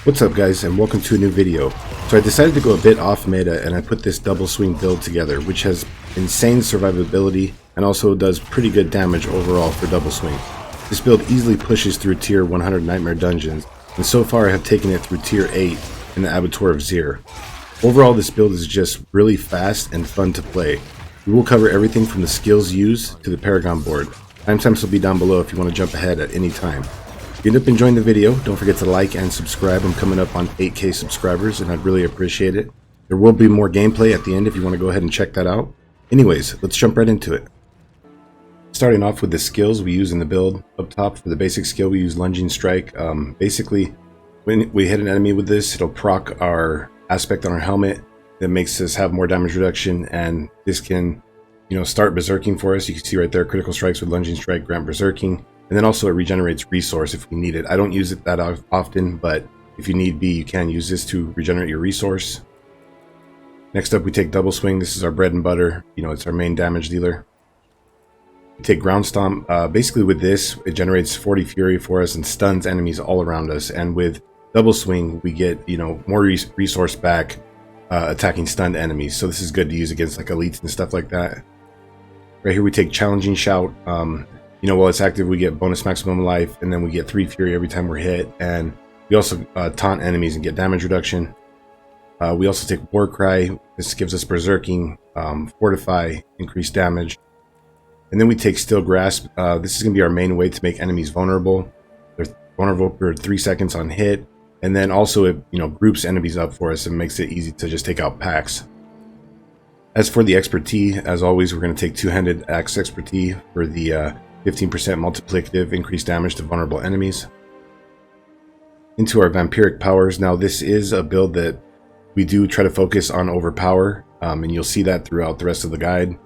What's up guys, and welcome to a new video. So I decided to go a bit off meta and I put this double swing build together, which has insane survivability and also does pretty good damage overall for double swing. This build easily pushes through tier 100 nightmare dungeons, and so far I have taken it through tier 8 in the Abattoir of Zir. Overall, this build is just really fast and fun to play. We will cover everything from the skills used to the Paragon board. Timestamps will be down below if you want to jump ahead at any time. If you end up enjoying the video, don't forget to like and subscribe. I'm coming up on 8K subscribers and I'd really appreciate it. There will be more gameplay at the end if you want to go ahead and check that out. Anyways, let's jump right into it. Starting off with the skills we use in the build. Up top for the basic skill we use Lunging Strike. Basically, when we hit an enemy with this, it'll proc our aspect on our helmet that makes us have more damage reduction, and this can, start berserking for us. You can see right there, critical strikes with Lunging Strike grant berserking. And then also it regenerates resource if we need it. I don't use it that often, but if you need be, you can use this to regenerate your resource. Next up, we take Double Swing. This is our bread and butter. It's our main damage dealer. We take Ground Stomp. Basically with this, it generates 40 Fury for us and stuns enemies all around us. And with Double Swing, we get, more resource back attacking stunned enemies. So this is good to use against like elites and stuff like that. Right here, we take Challenging Shout. While it's active, we get bonus maximum life, and then we get 3 Fury every time we're hit, and we also taunt enemies and get damage reduction. We also take War Cry. This gives us berserking, fortify, increased damage. And then we take Still Grasp. This is going to be our main way to make enemies vulnerable. They're vulnerable for 3 seconds on hit, and then also it groups enemies up for us and makes it easy to just take out packs. As for the Expertise, as always, we're going to take Two-Handed Axe Expertise for the 15% multiplicative increased damage to vulnerable enemies. Into our Vampiric Powers. Now this is a build that we do try to focus on overpower, and you'll see that throughout the rest of the guide.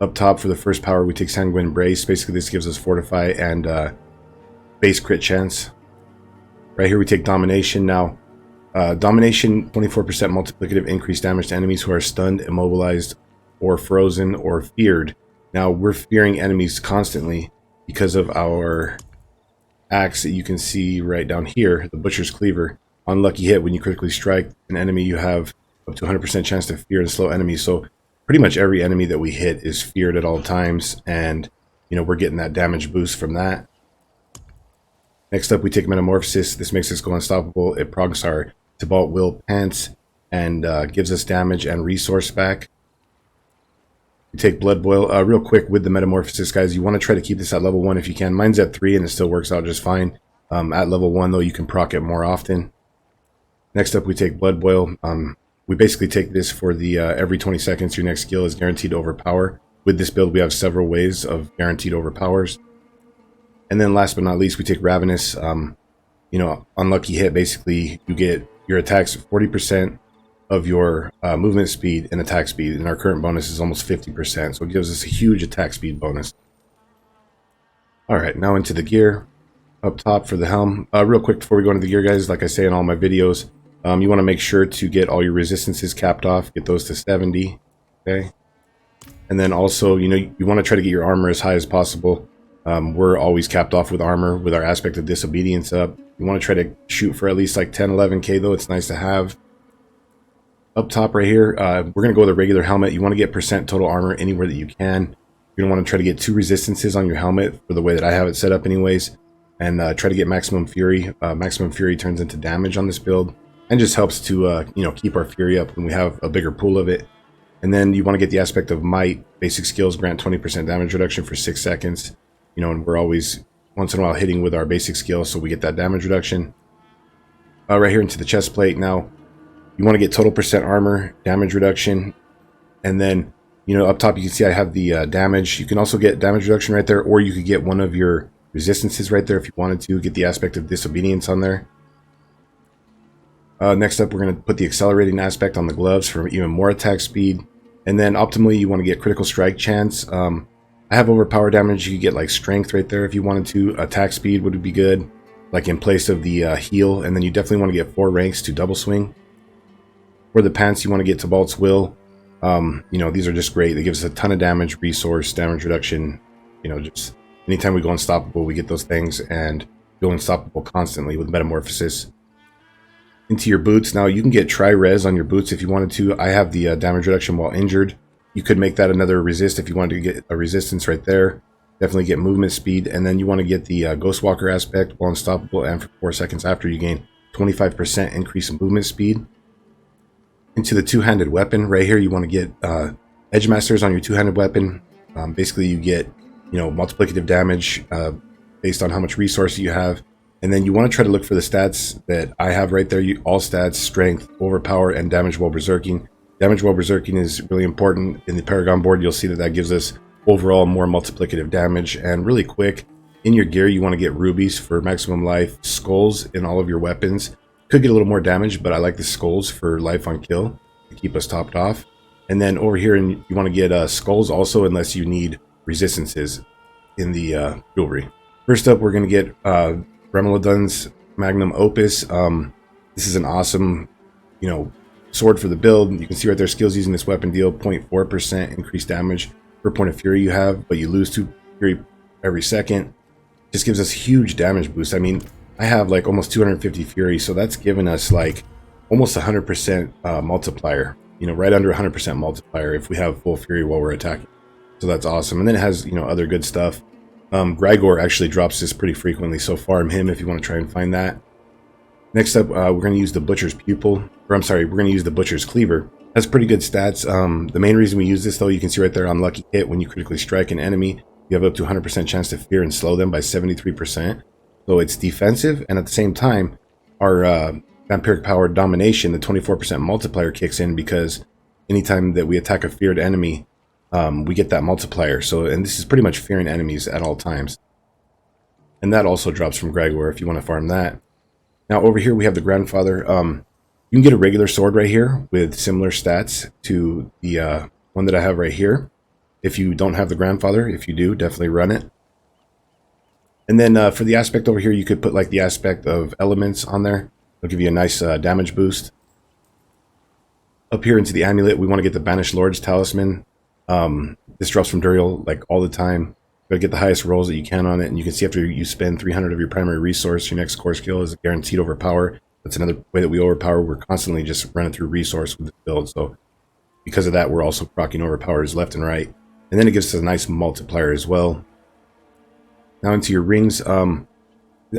Up top for the first power, we take Sanguine Brace. Basically this gives us fortify and base crit chance. Right here we take Domination. Now Domination, 24% multiplicative increased damage to enemies who are stunned, immobilized, or frozen, or feared. Now we're fearing enemies constantly because of our axe that you can see right down here, the Butcher's Cleaver. On lucky hit, when you critically strike an enemy, you have up to 100% chance to fear and slow enemies. So pretty much every enemy that we hit is feared at all times, and we're getting that damage boost from that. Next up, we take Metamorphosis. This makes us go unstoppable. It procs our Tibalt Will Pants and gives us damage and resource back. We take Blood Boil. Real quick with the Metamorphosis, guys, you want to try to keep this at level 1 if you can. Mine's at 3 and it still works out just fine. At level 1 though, you can proc it more often. Next up, we take Blood Boil. We basically take this for the every 20 seconds your next skill is guaranteed to overpower. With this build, we have several ways of guaranteed overpowers. And then last but not least, we take Ravenous. Unlucky hit, basically you get your attacks 40% of your movement speed and attack speed, and our current bonus is almost 50%, so it gives us a huge attack speed bonus. Alright, now into the gear. Up top for the helm. Real quick before we go into the gear, guys, like I say in all my videos, you want to make sure to get all your resistances capped off, get those to 70, okay? And then also, you want to try to get your armor as high as possible. We're always capped off with armor with our aspect of disobedience up. You want to try to shoot for at least like 10-11k though. It's nice to have. Up top right here, we're going to go with a regular helmet. You want to get percent total armor anywhere that you can. You're going to want to try to get 2 resistances on your helmet for the way that I have it set up anyways. And try to get Maximum Fury. Maximum Fury turns into damage on this build and just helps to, keep our Fury up when we have a bigger pool of it. And then you want to get the aspect of Might. Basic skills grant 20% damage reduction for 6 seconds. And we're always, once in a while, hitting with our basic skill, so we get that damage reduction. Right here into the chest plate. Now, you want to get total percent armor, damage reduction, and then, up top you can see I have the damage. You can also get damage reduction right there, or you could get one of your resistances right there if you wanted to. Get the aspect of disobedience on there. Next up, we're going to put the accelerating aspect on the gloves for even more attack speed. And then optimally, you want to get critical strike chance. I have overpower damage. You could get like strength right there if you wanted to. Attack speed would be good, like in place of the heal. And then you definitely want to get 4 ranks to double swing. For the pants, you want to get Tibalt's Will. These are just great. They give us a ton of damage, resource, damage reduction. Just anytime we go unstoppable, we get those things and go unstoppable constantly with Metamorphosis. Into your boots. Now you can get tri-res on your boots if you wanted to. I have the damage reduction while injured. You could make that another resist if you wanted to get a resistance right there. Definitely get movement speed. And then you want to get the Ghost Walker aspect while unstoppable, and for 4 seconds after you gain 25% increase in movement speed. Into the two-handed weapon right here, you want to get Edge Masters on your two-handed weapon. Basically you get, you know, multiplicative damage based on how much resource you have. And then you want to try to look for the stats that I have right there. All stats, strength, overpower, and damage while berserking. Damage while berserking is really important. In the Paragon board, you'll see that that gives us overall more multiplicative damage. And really quick, in your gear, you want to get rubies for maximum life, skulls in all of your weapons. Could get a little more damage, but I like the skulls for life on kill to keep us topped off. And then over here, you want to get skulls also, unless you need resistances in the jewelry. First up, we're going to get Remolodon's Magnum Opus. This is an awesome, you know, sword for the build. You can see right there, skills using this weapon deal 0.4% increased damage per point of fury you have, but you lose 2 fury every second. Just gives us huge damage boost. I mean, I have like almost 250 fury, so that's given us like almost 100% multiplier. You know, right under 100% multiplier if we have full fury while we're attacking. So that's awesome. And then it has, you know, other good stuff. Grigor actually drops this pretty frequently, so farm him if you want to try and find that. Next up, we're going to use the Butcher's Pupil, or I'm sorry, we're going to use the Butcher's Cleaver. Has pretty good stats. The main reason we use this, though, you can see right there on Lucky Hit, when you critically strike an enemy, you have up to 100% chance to fear and slow them by 73%. So it's defensive, and at the same time, our Vampiric Power Domination, the 24% multiplier kicks in, because anytime that we attack a feared enemy, we get that multiplier. So, and this is pretty much fearing enemies at all times. And that also drops from Grigor if you want to farm that. Now over here we have the Grandfather. You can get a regular sword right here with similar stats to the one that I have right here. If you don't have the Grandfather, if you do, definitely run it. And then for the aspect over here, you could put like the aspect of elements on there. It'll give you a nice damage boost. Up here into the amulet, we want to get the Banished Lord's Talisman. This drops from Duriel like all the time. Gotta get the highest rolls that you can on it, and you can see after you spend 300 of your primary resource, your next core skill is guaranteed overpower. That's another way that we overpower. We're constantly just running through resource with the build, so because of that, we're also proccing overpowers left and right. And then it gives us a nice multiplier as well. Now into your rings.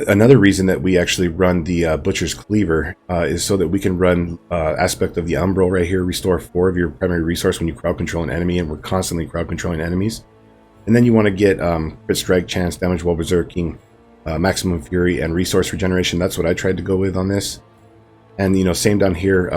Another reason that we actually run the Butcher's Cleaver is so that we can run aspect of the Umbral right here, restore 4 of your primary resource when you crowd control an enemy, and we're constantly crowd controlling enemies. And then you want to get crit strike chance, damage while berserking, maximum fury, and resource regeneration. That's what I tried to go with on this. And you know, same down here.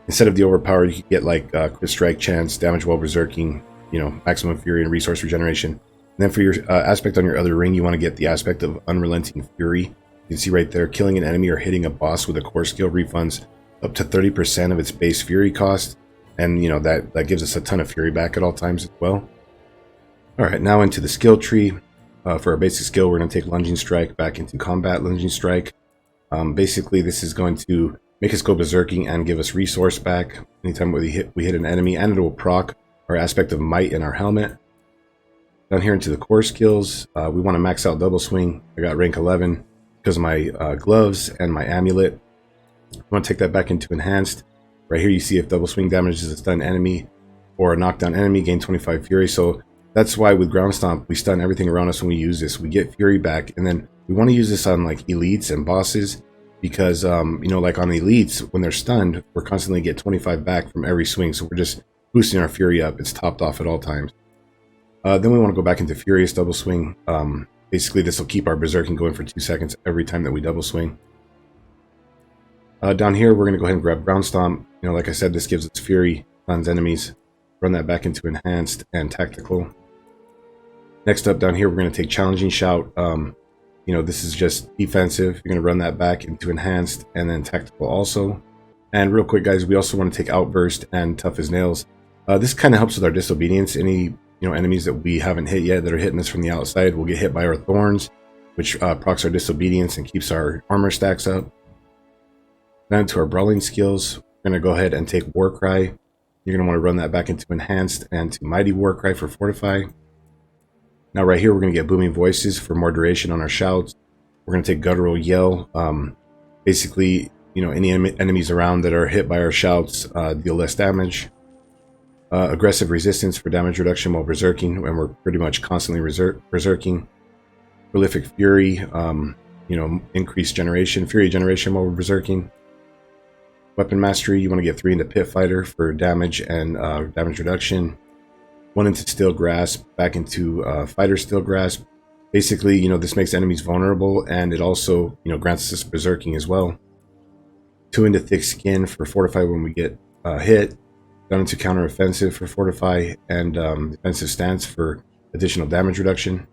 Instead of the overpower, you could get like crit strike chance, damage while berserking, you know, maximum fury and resource regeneration. And then for your aspect on your other ring, you want to get the aspect of Unrelenting Fury. You can see right there, killing an enemy or hitting a boss with a core skill refunds up to 30% of its base fury cost. And you know, that gives us a ton of fury back at all times as well. Alright, now into the skill tree. For our basic skill, we're going to take Lunging Strike back into Combat Lunging Strike. Basically, this is going to make us go berserking and give us resource back anytime we hit an enemy, and it will proc our aspect of Might in our helmet. Down here into the core skills, we want to max out Double Swing. I got rank 11 because of my gloves and my amulet. I want to take that back into Enhanced. Right here you see if Double Swing damages a stunned enemy or a knockdown enemy, gain 25 fury. So that's why with Ground Stomp, we stun everything around us when we use this. We get fury back, and then we want to use this on like elites and bosses because, you know, like on elites, when they're stunned, we're constantly get 25 back from every swing. So we're just boosting our fury up. It's topped off at all times. Then we want to go back into Furious Double Swing. Basically, this will keep our berserking going for 2 seconds every time that we double swing. Down here, we're going to go ahead and grab Ground Stomp. You know, like I said, this gives us fury, stuns enemies. Run that back into Enhanced and Tactical. Next up down here, we're going to take Challenging Shout. You know, this is just defensive. You're going to run that back into Enhanced and then Tactical also. And real quick, guys, we also want to take Outburst and Tough as Nails. This kind of helps with our disobedience. Any enemies that we haven't hit yet that are hitting us from the outside will get hit by our Thorns, which procs our disobedience and keeps our armor stacks up. Now into our brawling skills, we're going to go ahead and take Warcry. You're going to want to run that back into Enhanced and to Mighty Warcry for Fortify. Now right here, we're going to get Booming Voices for more duration on our shouts. We're going to take Guttural Yell. Basically, any enemies around that are hit by our shouts deal less damage. Aggressive resistance for damage reduction while berserking, and we're pretty much constantly berserking. Prolific fury, increased generation, fury generation while we're berserking. Weapon mastery, you want to get 3 into pit fighter for damage and damage reduction. 1 into steel grasp, back into fighter steel grasp. Basically, this makes enemies vulnerable, and it also, grants us berserking as well. 2 into thick skin for fortify when we get hit. Down into counter offensive for fortify, and defensive stance for additional damage reduction.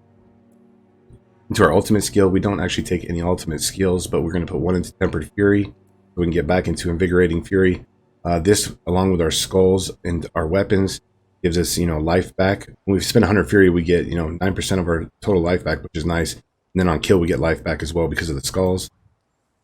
Into our ultimate skill, we don't actually take any ultimate skills, but we're going to put 1 into tempered fury, so we can get back into invigorating fury. This, along with our skulls and our weapons, gives us, life back. When we spend 100 fury, we get, 9% of our total life back, which is nice. And then on kill, we get life back as well because of the skulls.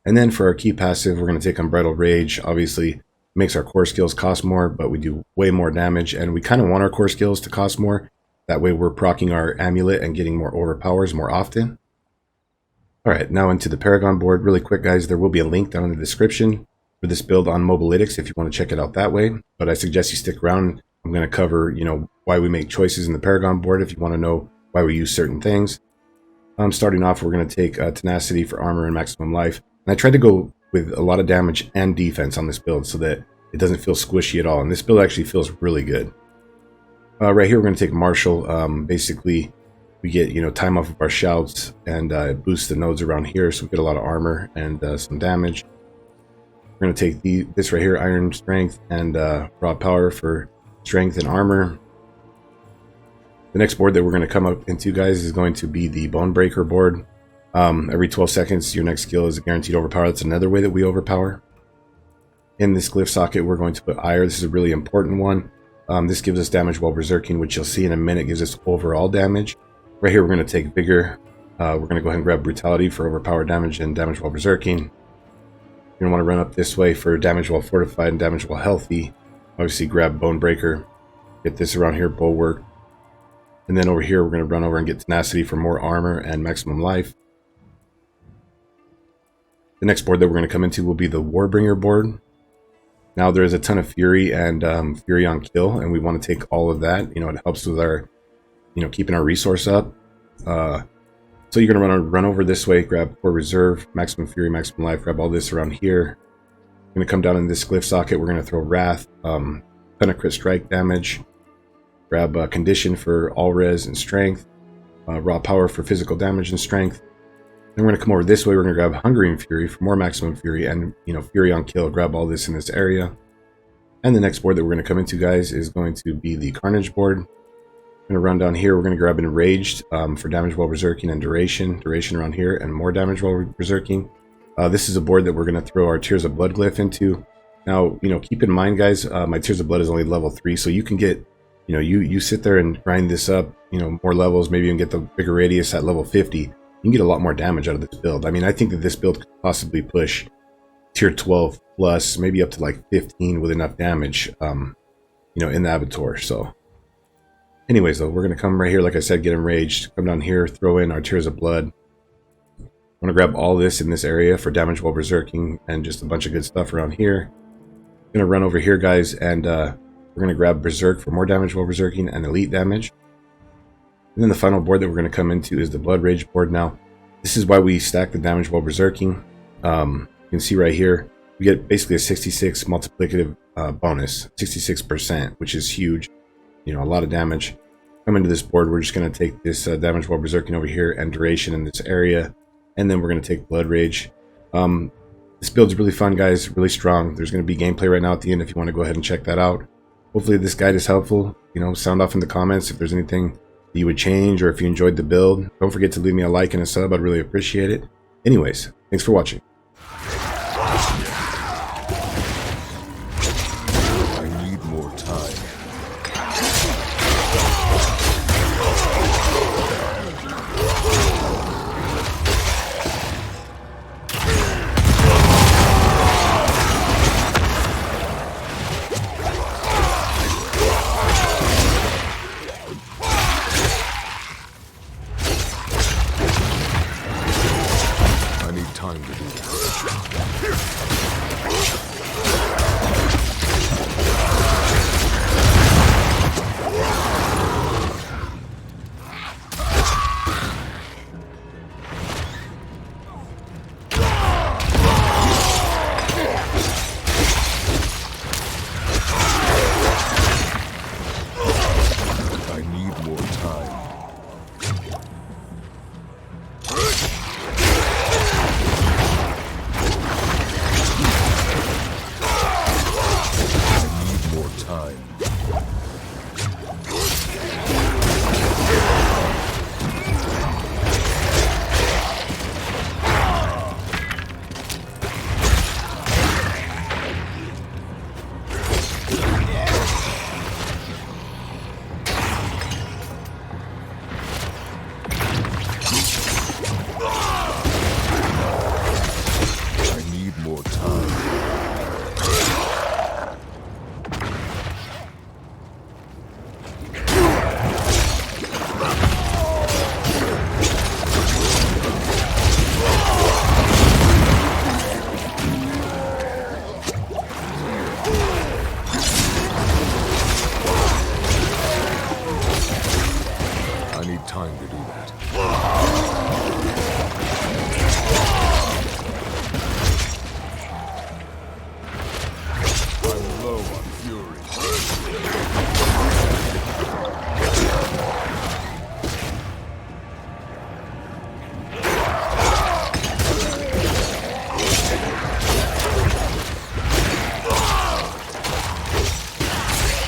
And then for our key passive, we're going to take Unbridled Rage. Obviously, makes our core skills cost more, but we do way more damage, and we kind of want our core skills to cost more. That way we're proccing our amulet and getting more overpowers more often. Alright, now into the Paragon board. Really quick, guys, there will be a link down in the description for this build on Mobalytics if you want to check it out that way. But I suggest you stick around. I'm going to cover, why we make choices in the Paragon board if you want to know why we use certain things. Starting off, we're going to take Tenacity for armor and maximum life. And I tried to go with a lot of damage and defense on this build so that it doesn't feel squishy at all. And this build actually feels really good. Right here, we're going to take Martial. Basically, we get, time off of our shouts, and it boosts the nodes around here, so we get a lot of armor and some damage. We're going to take this right here, Iron Strength, and Raw Power for strength and armor. The next board that we're going to come up into, guys, is going to be the Bone Breaker board. Every 12 seconds, your next skill is a guaranteed overpower. That's another way that we overpower. In this glyph socket, we're going to put Ire. This is a really important one. This gives us damage while berserking, which you'll see in a minute gives us overall damage. Right here, we're going to take Vigor. We're going to go ahead and grab Brutality for overpower damage and damage while berserking. You're going to want to run up this way for damage while fortified and damage while healthy. Obviously, grab Bone Breaker. Get this around here, Bulwark. And then over here, we're going to run over and get Tenacity for more armor and maximum life. The next board that we're going to come into will be the Warbringer board. Now there's a ton of Fury and Fury on kill, and we want to take all of that. It helps with our, keeping our resource up. So you're going to run over this way, grab Core Reserve, Maximum Fury, Maximum Life, grab all this around here. We're going to come down in this glyph socket. We're going to throw Wrath, ton of crit strike damage, grab Condition for all res and strength, Raw Power for physical damage and strength. Then we're going to come over this way. We're going to grab Hungering Fury for more maximum fury and, Fury on kill. Grab all this in this area. And the next board that we're going to come into, guys, is going to be the Carnage board. We're going to run down here. We're going to grab Enraged for damage while berserking and duration around here, and more damage while berserking. This is a board that we're going to throw our Tears of Blood Glyph into. Now, keep in mind, guys, my Tears of Blood is only level 3, so you can get, you sit there and grind this up, more levels, maybe even get the bigger radius at level 50. You can get a lot more damage out of this build. I mean, I think that this build could possibly push tier 12 plus, maybe up to like 15 with enough damage, in the Avatar. So anyways, though, we're going to come right here, like I said, get Enraged, come down here, throw in our Tears of Blood. I'm going to grab all this in this area for damage while berserking and just a bunch of good stuff around here. I'm going to run over here, guys, and we're going to grab Berserk for more damage while berserking and elite damage. And then the final board that we're going to come into is the Blood Rage board. Now, this is why we stack the damage while berserking. You can see right here, we get basically a 66 multiplicative bonus, 66%, which is huge. A lot of damage. Come into this board, we're just going to take this damage while berserking over here and duration in this area. And then we're going to take Blood Rage. This build's really fun, guys, really strong. There's going to be gameplay right now at the end if you want to go ahead and check that out. Hopefully this guide is helpful. Sound off in the comments if there's anything you would change, or if you enjoyed the build. Don't forget to leave me a like and a sub. I'd really appreciate it. Anyways, thanks for watching. I need more time. Time to do this. Time to do that. I'm low on fury.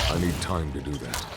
I need time to do that.